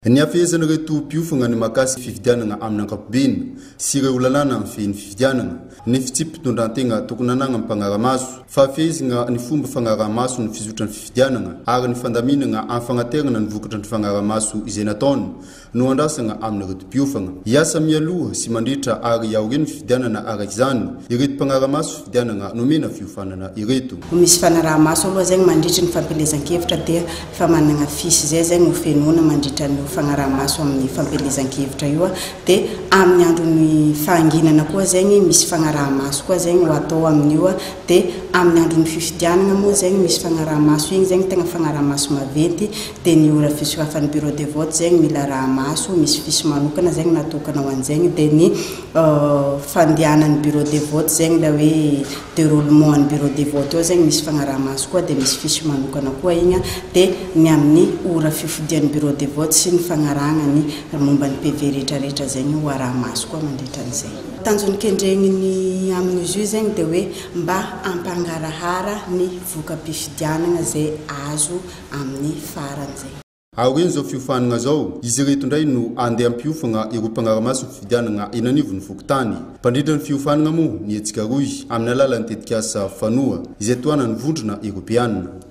Ni afezana retu piufanga ni makasi fifidiananga amnankapubin sire ulalana mfin fifidiananga ni fitip tundantenga tukunananga mpangaramasu fafezinga ni fumba fangaramasu ni fizutan fifidiananga aga ni fandaminanga amfangaterna ni vukatan fangaramasu izenaton no andasanga amnaretu piufanga yasa mialu simanditra aga yaugen fifidianana aga izan iretu pangaramasu fifidiananga no mena fiufanana iretu misy fanaramasu lo zegny mandritra ny fampelezan-kevitra de fa managna fisy zay zegny ofenona mandritra ny fanaramaso amin'ny fampelezan-kevitra io de amin'ny andron'ny fahanginana koa zegny misy fanaramaso koa zegny ho atao amin'io de amin'ny andron'ny fifidianana moa zegny misy fanaramaso igny zegny tegna fanaramaso maventy de ny ora fisokafan'ny bureau de vote zegny mila rahamaso misy fisy manokana zegny natokana ho an'zegny de ny fandianan'ny bureau de vote zegny la hoe déroulement ny bureau de vote io zegny misy fanaramaso koa de misy fisy manokana koa igny de ny amin'ny ora fifidian'ny bureau de vote sy ny fagnaragna ny momba ny PV rehetrarehetra zegny ho arahamaso koa mandritra an'izay. Tanjony kendregniny amin'izy io zegny de hoe mba ampangarahara ny voka-pifidianana zay azo amin'ny farany zegny. Awen zao fiufananga zao izy reto ndray no ande ampiufanga iro pangaramaso fifidianana inanivo ny fokotany pandritra ny fiufananga mo ny etsika roy amin'ny alalan'ny tetikasa fanoa izay toana ny vondrona europeanina.